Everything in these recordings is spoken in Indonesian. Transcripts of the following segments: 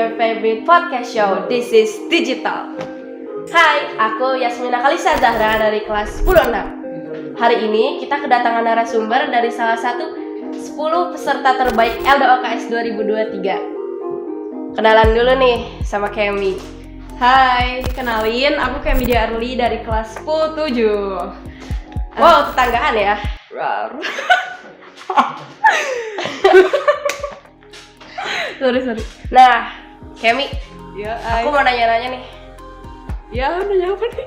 your favorite podcast show. This is Digital. Hai, aku Yasmina Kalisa Zahra dari kelas 10-6. Hari ini kita kedatangan narasumber dari salah satu 10 peserta terbaik LDOKS 2023. Kenalan dulu nih sama Kemi. Hai, kenalin aku Kemi Diarli dari kelas 10-7. Wow, tetanggaan ya. Sorry. Nah, Kemi, Ya, aku mau nanya-nanya nih. Ya, nanya apa nih?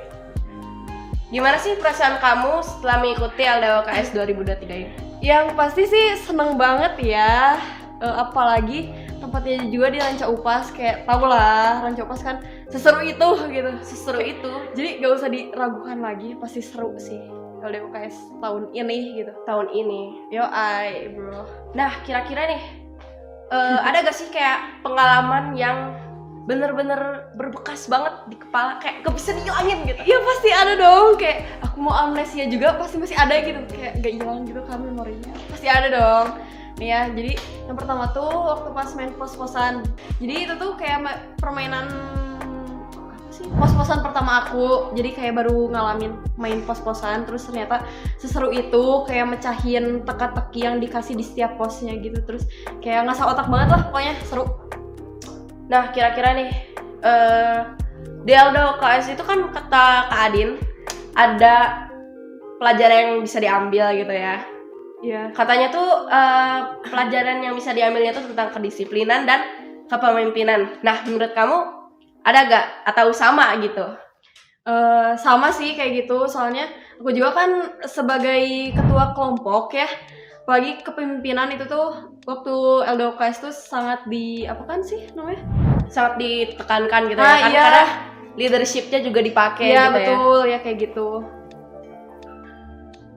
Gimana sih perasaan kamu setelah mengikuti LDOKS 2023 ini? Yang pasti sih seneng banget ya. Apalagi tempatnya juga di Ranca Upas, kayak tau lah Ranca Upas kan seseru itu gitu. Seseru itu. Jadi gak usah diragukan lagi, pasti seru sih LDOKS tahun ini gitu. Tahun ini. Yo, bro. Nah, kira-kira nih ada gak sih kayak pengalaman yang bener-bener berbekas banget di kepala, kayak gak bisa dihilangin gitu? Iya pasti ada dong, kayak aku mau amnesia juga pasti masih ada gitu, kayak gak hilang gitu kan memorinya. Pasti ada dong. Nih ya, jadi yang pertama tuh waktu pas main pos-posan. Jadi itu tuh kayak permainan apa sih? Pos-posan pertama aku. Jadi kayak baru ngalamin main pos-posan, terus ternyata seseru itu, kayak mecahin teka-teki yang dikasih di setiap posnya gitu. Terus kayak ngasah otak banget lah, pokoknya seru. Nah, kira-kira nih di LDOKS itu kan kata Kak Adin ada pelajaran yang bisa diambil gitu ya. Iya. Katanya tuh pelajaran yang bisa diambilnya tuh tentang kedisiplinan dan kepemimpinan. Nah, menurut kamu ada gak atau sama gitu? Sama sih kayak gitu, soalnya aku juga kan sebagai ketua kelompok ya, apalagi kepemimpinan itu tuh waktu LDOKS tuh sangat Sangat ditekankan gitu ya kan, iya. karena leadershipnya juga dipakai Iya, gitu betul ya kayak gitu.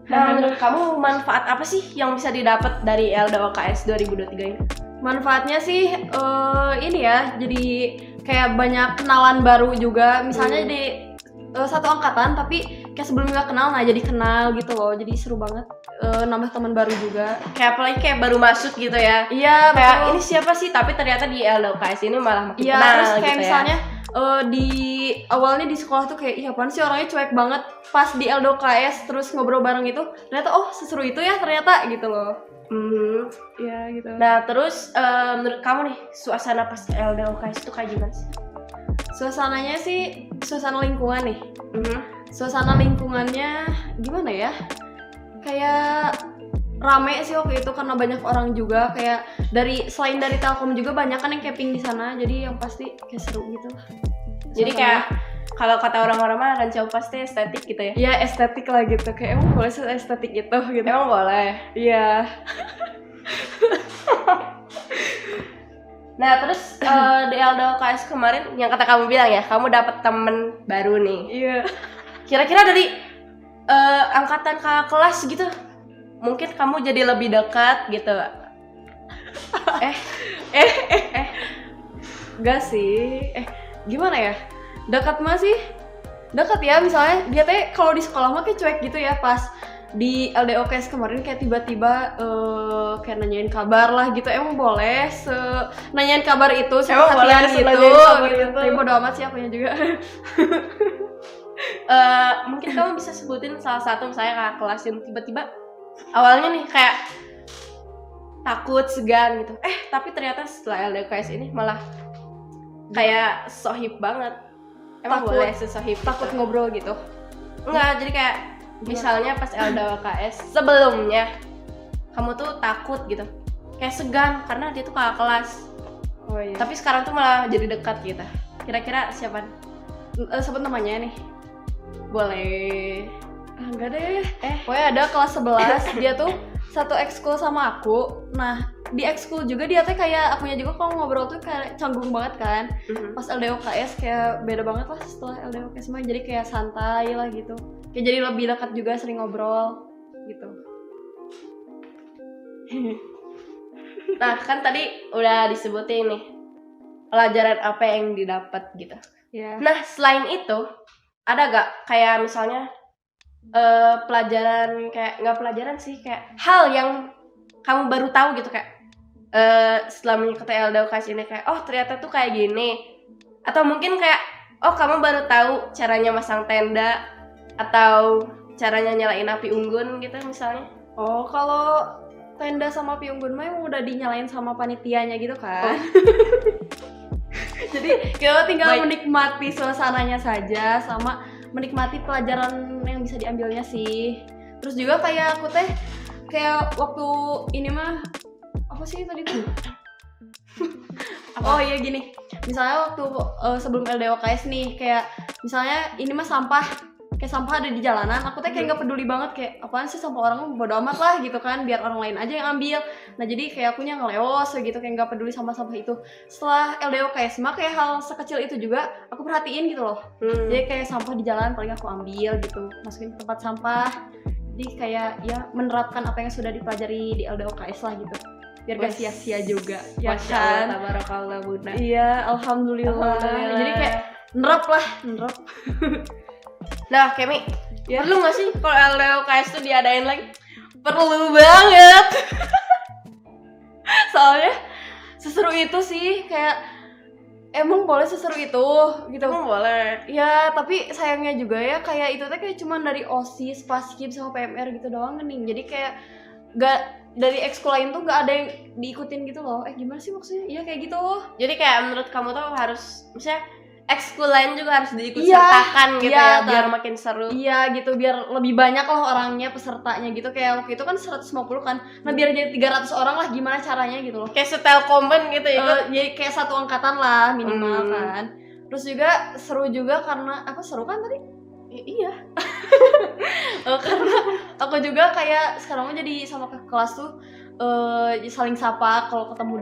Nah, menurut kamu manfaat apa sih yang bisa didapat dari LDOKS 2023 ini? Manfaatnya sih ini ya, jadi kayak banyak kenalan baru juga, misalnya di satu angkatan tapi kayak sebelumnya gak kenal, nah jadi kenal gitu loh, jadi seru banget, nambah teman baru juga. Kayak apalagi kayak baru masuk gitu ya. Iya, Kayak betul. ini siapa sih, tapi ternyata di LDOKS ini malah makin Iya, kenal terus kayak gitu misalnya ya. di awalnya di sekolah tuh kayak iya apaan sih orangnya cuek banget, pas di LDOKS terus ngobrol bareng itu ternyata oh seseru itu ya ternyata gitu loh. Iya gitu. Nah, terus menurut kamu nih suasana pas LDOKS itu kayak gimana sih? Suasananya sih suasana lingkungan nih. Suasana lingkungannya gimana ya? Kayak rame sih waktu itu karena banyak orang juga, kayak selain dari Telkom juga banyak kan yang camping di sana, jadi yang pasti kayak seru gitu lah. Jadi kayak kalau kata orang-orang mah Ranca Upas teh estetik gitu ya. Iya, estetik lah gitu, kayak emang boleh estetik gitu gitu. Emang boleh. Iya. Nah, terus di LDOKS kemarin yang kata kamu bilang ya, kamu dapat temen baru nih. Iya. Kira-kira dari angkatan kakak kelas gitu, mungkin kamu jadi lebih dekat gitu. Enggak sih. Gimana ya? Dekat mah sih. Dekat ya, misalnya dia teh kalau di sekolah mah kayak cuek gitu ya, pas di LDOKS kemarin kayak tiba-tiba kayak nanyain kabar lah gitu. Emang boleh nanyain kabar itu, perhatian gitu. Tapi bodo amat sih apanya juga. Mungkin kamu bisa sebutin salah satu misalnya kakak kelas yang tiba-tiba awalnya nih kayak takut, segan gitu. Tapi ternyata setelah LDOKS ini malah kayak sohib banget. Emang Takut. boleh sesohib Takut gitu? ngobrol gitu. Enggak, jadi kayak misalnya pas LDOKS sebelumnya kamu tuh takut gitu, kayak segan karena dia tuh kakak kelas. Oh iya. Tapi sekarang tuh malah jadi dekat gitu. Kira-kira siapa? Sebut namanya nih. Boleh. Enggak deh. Pokoknya ada kelas 11, dia tuh satu ekskul sama aku. Nah, di ekskul juga dia tuh kayak akunya juga kalau ngobrol tuh kayak canggung banget kan. Pas LDOKS kayak beda banget lah setelah LDOKS mah, jadi kayak santai lah gitu. Kayak jadi lebih dekat juga, sering ngobrol gitu. Nah, kan tadi udah disebutin nih pelajaran apa yang didapat gitu. Ya. Nah, selain itu ada gak kayak misalnya pelajaran, kayak nggak pelajaran sih, kayak hal yang kamu baru tahu gitu, kayak setelah mengikuti LDUKS ini kayak oh ternyata tuh kayak gini, atau mungkin kayak oh kamu baru tahu caranya masang tenda atau caranya nyalain api unggun gitu misalnya? Oh, kalau tenda sama api unggun mah emang udah dinyalain sama panitianya gitu kan. Jadi kita tinggal Baik. menikmati suasananya saja sama menikmati pelajaran yang bisa diambilnya sih. Terus juga kayak aku teh kayak waktu ini mah apa sih tadi tuh? Oh iya gini, misalnya waktu sebelum LDOKS nih kayak misalnya ini mah kayak sampah ada di jalanan, aku tuh kayak nggak peduli banget kayak apaan sih sampah orang, bodo amat lah gitu kan, biar orang lain aja yang ambil. Nah jadi kayak akunya ngeleos gitu, kayak nggak peduli sama sampah itu. Setelah LDOKS mah kayak hal sekecil itu juga aku perhatiin gitu loh. Jadi kayak sampah di jalan paling aku ambil gitu, masukin ke tempat sampah. Jadi kayak ya menerapkan apa yang sudah dipelajari di LDOKS lah gitu, biar gak sia-sia juga. Ya Masya kan? Allah, tabarakallah bunda. Iya, alhamdulillah. Jadi kayak nerap. Nah Kemi, Ya. perlu gak sih kalau LDOKS tuh diadain lagi? Perlu banget. Soalnya seseru itu sih, kayak emang boleh seseru itu gitu. Emang boleh. Ya, tapi sayangnya juga ya kayak itu tuh kayak cuman dari OSIS, Paskib sama PMR gitu doang nih. Jadi kayak gak dari ekskul lain tuh gak ada yang diikutin gitu loh. Gimana sih maksudnya? Iya kayak gitu. Jadi kayak menurut kamu tuh harus, misalnya ekskul lain juga harus diikut Iya, sertakan gitu iya, ya, biar makin seru. Iya gitu, biar lebih banyak lah orangnya, pesertanya gitu. Kayak waktu itu kan 150 kan. Nah biar jadi 300 orang lah, gimana caranya gitu loh. Kayak setelkomben gitu ikut. Jadi kayak satu angkatan lah minimal kan. Terus juga seru juga karena apa, seru kan tadi? Iya. Karena aku juga kayak sekarang jadi sama ke kelas tuh saling sapa kalau ketemu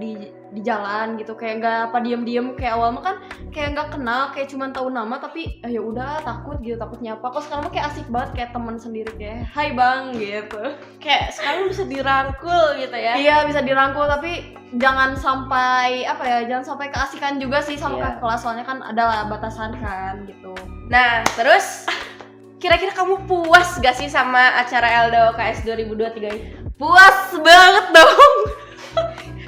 di jalan gitu, kayak nggak apa diem kayak awal mah kan kayak nggak kenal, kayak cuman tahu nama tapi ya udah takut gitu, takut nyapa. Kok sekarang mah kayak asik banget, kayak teman sendiri, kayak hai bang gitu. Kayak sekarang bisa dirangkul gitu ya. Iya bisa dirangkul, tapi jangan sampai jangan sampai keasikan juga sih sama kakak kelas, soalnya kan ada lah batasan kan gitu. Nah terus kira-kira kamu puas gak sih sama acara LDOKS 2023 ini? Puas banget dong.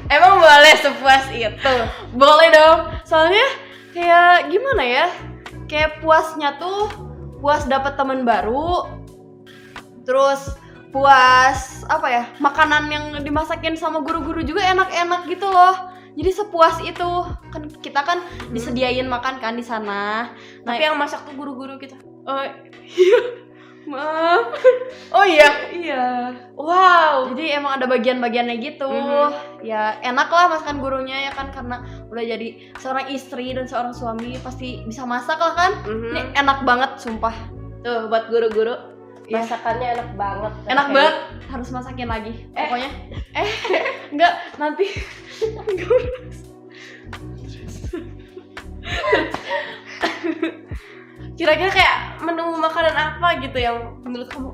Emang boleh sepuas itu? Boleh dong, soalnya kayak gimana ya, kayak puasnya tuh puas dapet teman baru, terus puas makanan yang dimasakin sama guru-guru juga enak-enak gitu loh. Jadi sepuas itu kan, kita kan disediain makan kan di sana. Tapi yang masak tuh guru-guru kita. Oh iya, maaf. Oh iya. Iya. Wow. Jadi emang ada bagian-bagiannya gitu. Ya enak lah masakan gurunya ya kan, karena udah jadi seorang istri dan seorang suami pasti bisa masak lah kan. Ini enak banget sumpah. Tuh buat guru-guru, Iya. masakannya enak banget. Enak banget, harus masakin lagi. Pokoknya enggak nanti. Kira-kira kayak menu makanan apa gitu yang menurut kamu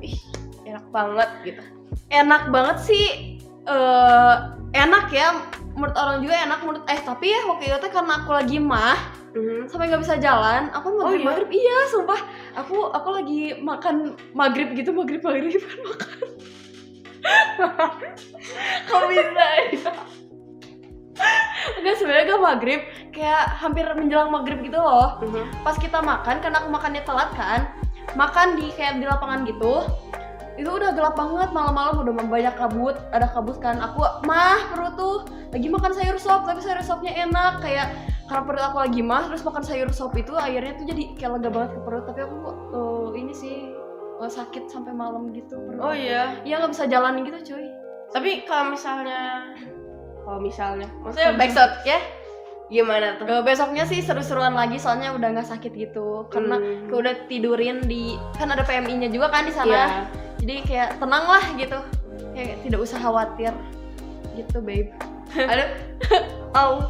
enak banget gitu? Enak banget sih. Enak ya, menurut orang juga enak, tapi ya waktu itu karena aku lagi sampai nggak bisa jalan, aku maghrib iya sumpah, aku lagi makan maghrib makan. Kok bisa ya? Enggak, sebenarnya gak maghrib, kayak hampir menjelang maghrib gitu loh. Pas kita makan, karena aku makannya telat kan, makan di lapangan gitu, itu udah gelap banget, malam-malam udah banyak ada kabut kan. Aku perut tuh lagi makan sayur sop, tapi sayur sopnya enak, kayak karena perut aku lagi terus makan sayur sop itu akhirnya tuh jadi kayak lega banget ke perut. Tapi aku ini sih sakit sampai malam gitu perut. Oh iya. Iya, nggak bisa jalan gitu cuy. Tapi kalau misalnya maksudnya backshot ya gimana tuh? Besoknya sih seru-seruan lagi, soalnya udah nggak sakit gitu, karena udah tidurin kan ada PMI-nya juga kan di sana. Iya. Jadi kayak tenang lah gitu, kayak tidak usah khawatir gitu babe. Aduh. Oh.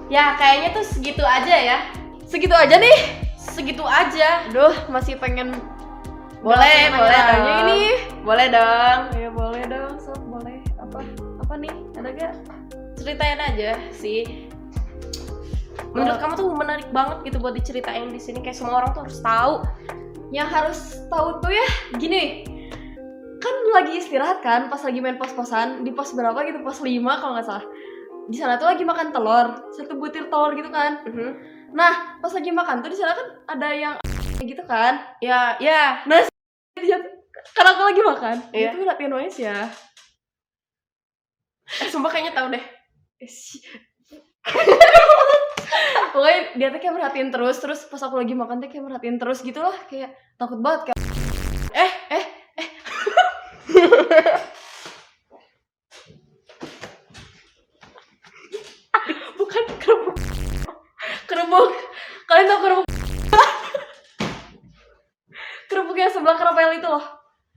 Ya kayaknya tuh segitu aja ya. Segitu aja nih. Segitu aja. Aduh, masih pengen boleh dong. Ini boleh dong. Ya boleh dong, sob, boleh. Apa nih, ada gak? Ceritain aja sih. Menurut kamu tuh menarik banget gitu buat diceritain di sini, kayak semua orang tuh harus tahu. Yang harus tahu tuh ya gini, kan lagi istirahat kan, pas lagi main pos-posan di pos berapa gitu, pos 5 kalau nggak salah. di sana tuh lagi makan telur, 1 butir telur gitu kan. Nah pas lagi makan tuh di sana kan ada yang kayak gitu kan. Ya. Nah karena aku lagi makan, Iya. itu latihan noise ya. Sumpah kayaknya tahu deh. Pokoknya dia tuh kayak merhatiin terus pas aku lagi makan tuh kayak merhatiin terus gitu lah, kayak takut banget kayak bukan kerupuk. Kalian tau kerupuk kerupuk yang sebelah kerapel itu loh,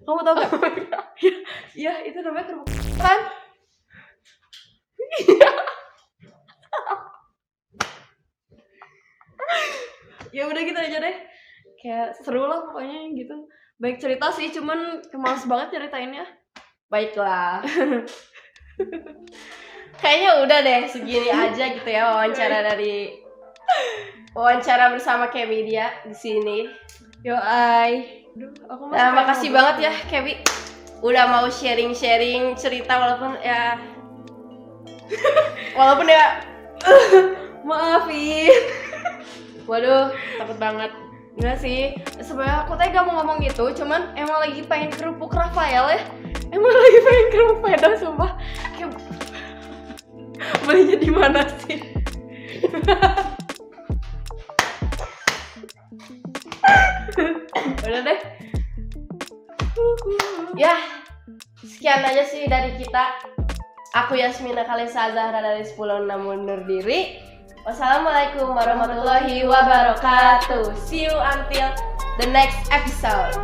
kamu tau gak? Iya itu namanya kerupuk kan. Ya udah gitu aja deh, kayak seru lah pokoknya gitu. Baik cerita sih, cuman males banget ceritainnya. Baiklah. Kayaknya udah deh segini aja gitu ya wawancara bersama Kevi dia di sini. Yo ay. Duh, aku masih Nah, pengen makasih ngobrol. banget ya Kevi udah mau sharing cerita walaupun ya Maafin. waduh takut banget. Enggak sih, sebenarnya aku tadi gak mau ngomong gitu, cuman emang lagi pengen kerupuk Rafael ya. Emang lagi pengen kerupuk peda, sumpah. Kayak belinya di mana sih? Udah deh. Ya, sekian aja sih dari kita. Aku Yasmina Kalisa Zahra dari 10 undur diri. Wassalamualaikum warahmatullahi wabarakatuh. See you until the next episode.